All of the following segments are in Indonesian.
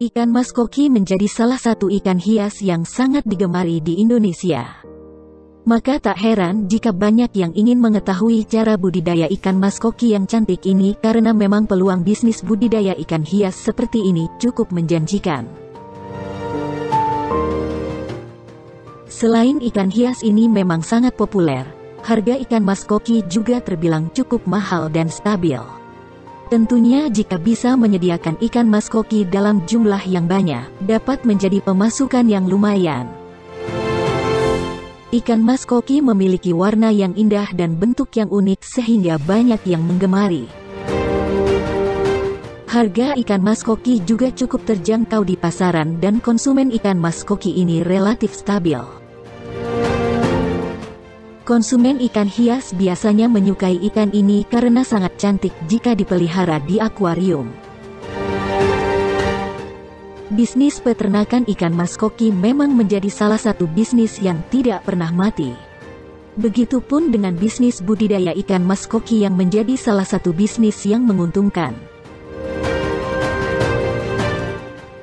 Ikan mas koki menjadi salah satu ikan hias yang sangat digemari di Indonesia. Maka tak heran jika banyak yang ingin mengetahui cara budidaya ikan mas koki yang cantik ini, karena memang peluang bisnis budidaya ikan hias seperti ini cukup menjanjikan. Selain ikan hias ini memang sangat populer, harga ikan mas koki juga terbilang cukup mahal dan stabil. Tentunya jika bisa menyediakan ikan mas koki dalam jumlah yang banyak, dapat menjadi pemasukan yang lumayan. Ikan mas koki memiliki warna yang indah dan bentuk yang unik sehingga banyak yang menggemari. Harga ikan mas koki juga cukup terjangkau di pasaran dan konsumen ikan mas koki ini relatif stabil. Konsumen ikan hias biasanya menyukai ikan ini karena sangat cantik jika dipelihara di akuarium. Bisnis peternakan ikan mas koki memang menjadi salah satu bisnis yang tidak pernah mati. Begitupun dengan bisnis budidaya ikan mas koki yang menjadi salah satu bisnis yang menguntungkan.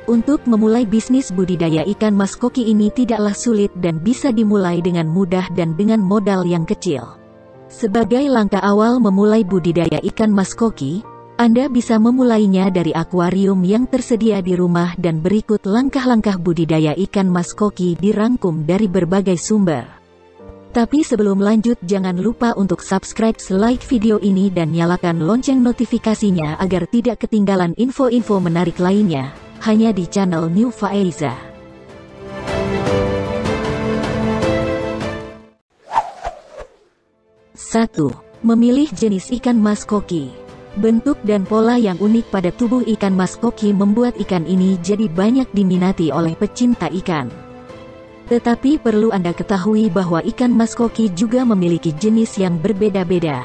Untuk memulai bisnis budidaya ikan mas koki ini tidaklah sulit dan bisa dimulai dengan mudah dan dengan modal yang kecil. Sebagai langkah awal memulai budidaya ikan mas koki, Anda bisa memulainya dari akuarium yang tersedia di rumah, dan berikut langkah-langkah budidaya ikan mas koki dirangkum dari berbagai sumber. Tapi sebelum lanjut, jangan lupa untuk subscribe, like video ini dan nyalakan lonceng notifikasinya agar tidak ketinggalan info-info menarik lainnya. Hanya di channel New Faeza. Satu. Memilih jenis ikan mas koki. Bentuk dan pola yang unik pada tubuh ikan mas koki membuat ikan ini jadi banyak diminati oleh pecinta ikan. Tetapi perlu Anda ketahui bahwa ikan mas koki juga memiliki jenis yang berbeda-beda.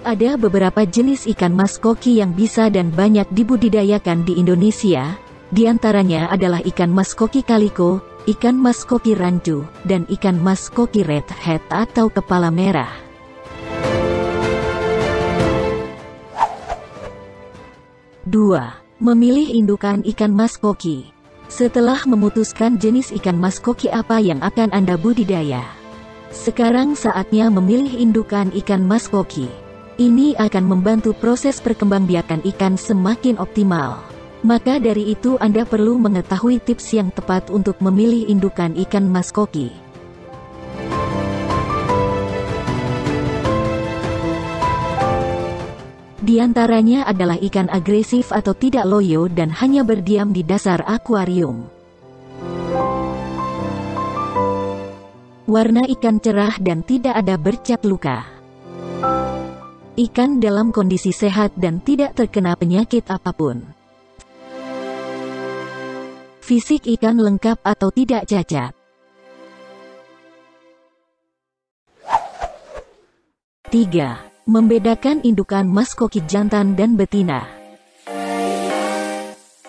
Ada beberapa jenis ikan mas koki yang bisa dan banyak dibudidayakan di Indonesia. Di antaranya adalah ikan mas koki kaliko, ikan mas koki rancu, dan ikan mas koki red head atau kepala merah. Dua. Memilih indukan ikan mas koki. Setelah memutuskan jenis ikan mas koki apa yang akan Anda budidaya, sekarang saatnya memilih indukan ikan mas koki. Ini akan membantu proses perkembangbiakan ikan semakin optimal. Maka dari itu Anda perlu mengetahui tips yang tepat untuk memilih indukan ikan mas koki. Di antaranya adalah ikan agresif atau tidak loyo dan hanya berdiam di dasar akuarium. Warna ikan cerah dan tidak ada bercak luka. Ikan dalam kondisi sehat dan tidak terkena penyakit apapun. Fisik ikan lengkap atau tidak cacat. 3. Membedakan indukan mas koki jantan dan betina.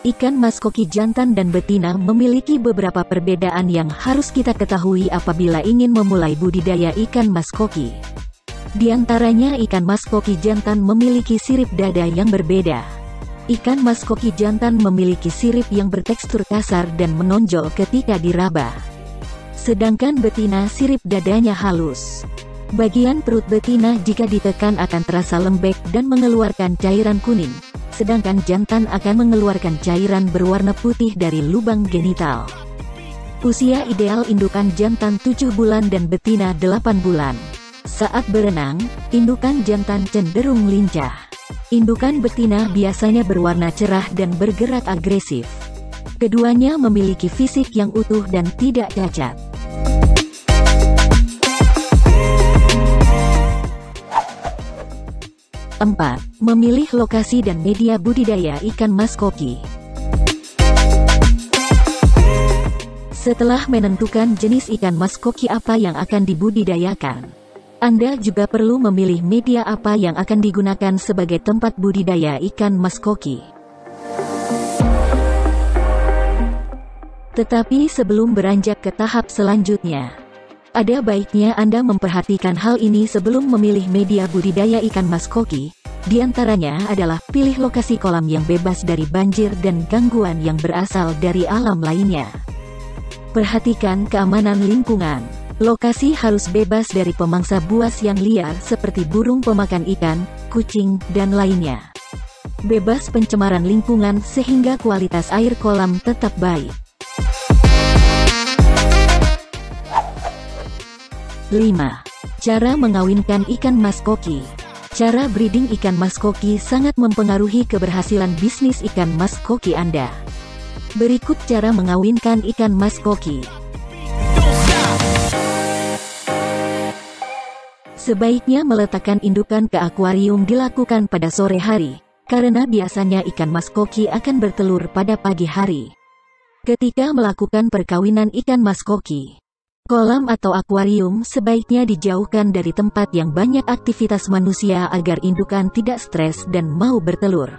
Ikan mas koki jantan dan betina memiliki beberapa perbedaan yang harus kita ketahui apabila ingin memulai budidaya ikan mas koki. Di antaranya ikan mas koki jantan memiliki sirip dada yang berbeda. Ikan mas koki jantan memiliki sirip yang bertekstur kasar dan menonjol ketika diraba. Sedangkan betina sirip dadanya halus. Bagian perut betina jika ditekan akan terasa lembek dan mengeluarkan cairan kuning, sedangkan jantan akan mengeluarkan cairan berwarna putih dari lubang genital. Usia ideal indukan jantan 7 bulan dan betina 8 bulan. Saat berenang, indukan jantan cenderung lincah. Indukan betina biasanya berwarna cerah dan bergerak agresif. Keduanya memiliki fisik yang utuh dan tidak cacat. 4. Memilih lokasi dan media budidaya ikan mas koki. Setelah menentukan jenis ikan mas koki apa yang akan dibudidayakan, Anda juga perlu memilih media apa yang akan digunakan sebagai tempat budidaya ikan mas koki. Tetapi sebelum beranjak ke tahap selanjutnya, ada baiknya Anda memperhatikan hal ini sebelum memilih media budidaya ikan mas koki, Di antaranya adalah pilih lokasi kolam yang bebas dari banjir dan gangguan yang berasal dari alam lainnya. Perhatikan keamanan lingkungan. Lokasi harus bebas dari pemangsa buas yang liar seperti burung pemakan ikan, kucing, dan lainnya. Bebas pencemaran lingkungan sehingga kualitas air kolam tetap baik. 5. Cara mengawinkan ikan mas koki. Cara breeding ikan mas koki sangat mempengaruhi keberhasilan bisnis ikan mas koki Anda. Berikut cara mengawinkan ikan mas koki. Sebaiknya meletakkan indukan ke akuarium dilakukan pada sore hari, karena biasanya ikan mas koki akan bertelur pada pagi hari. Ketika melakukan perkawinan ikan mas koki, kolam atau akuarium sebaiknya dijauhkan dari tempat yang banyak aktivitas manusia agar indukan tidak stres dan mau bertelur.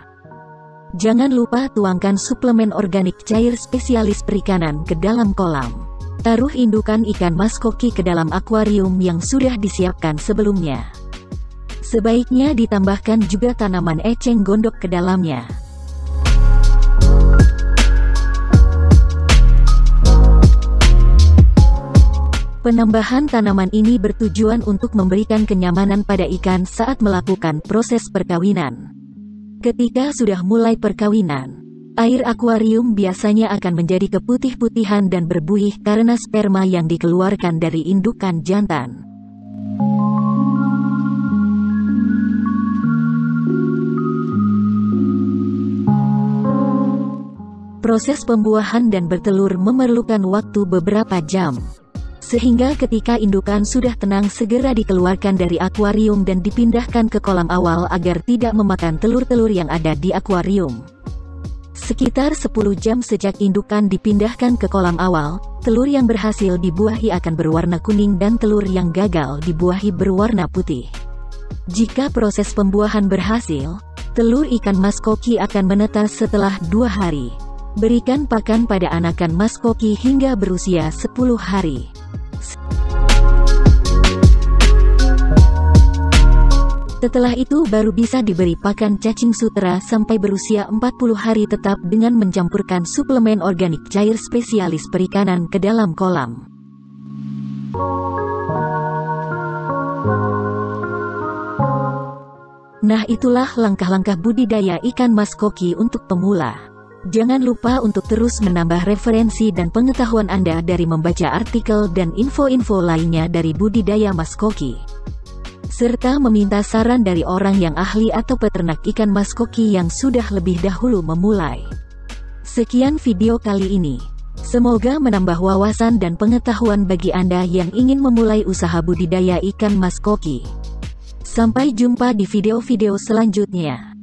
Jangan lupa tuangkan suplemen organik cair spesialis perikanan ke dalam kolam. Taruh indukan ikan mas koki ke dalam akuarium yang sudah disiapkan sebelumnya. Sebaiknya ditambahkan juga tanaman eceng gondok ke dalamnya. Penambahan tanaman ini bertujuan untuk memberikan kenyamanan pada ikan saat melakukan proses perkawinan. Ketika sudah mulai perkawinan, air akuarium biasanya akan menjadi keputih-putihan dan berbuih karena sperma yang dikeluarkan dari indukan jantan. Proses pembuahan dan bertelur memerlukan waktu beberapa jam. Sehingga ketika indukan sudah tenang segera dikeluarkan dari akuarium dan dipindahkan ke kolam awal agar tidak memakan telur-telur yang ada di akuarium. Sekitar 10 jam sejak indukan dipindahkan ke kolam awal, telur yang berhasil dibuahi akan berwarna kuning dan telur yang gagal dibuahi berwarna putih. Jika proses pembuahan berhasil, telur ikan mas koki akan menetas setelah 2 hari. Berikan pakan pada anakan mas koki hingga berusia 10 hari. Setelah itu baru bisa diberi pakan cacing sutera sampai berusia 40 hari tetap dengan mencampurkan suplemen organik cair spesialis perikanan ke dalam kolam. Nah, itulah langkah-langkah budidaya ikan mas koki untuk pemula. Jangan lupa untuk terus menambah referensi dan pengetahuan Anda dari membaca artikel dan info-info lainnya dari budidaya mas koki, serta meminta saran dari orang yang ahli atau peternak ikan mas koki yang sudah lebih dahulu memulai. Sekian video kali ini. Semoga menambah wawasan dan pengetahuan bagi Anda yang ingin memulai usaha budidaya ikan mas koki. Sampai jumpa di video-video selanjutnya.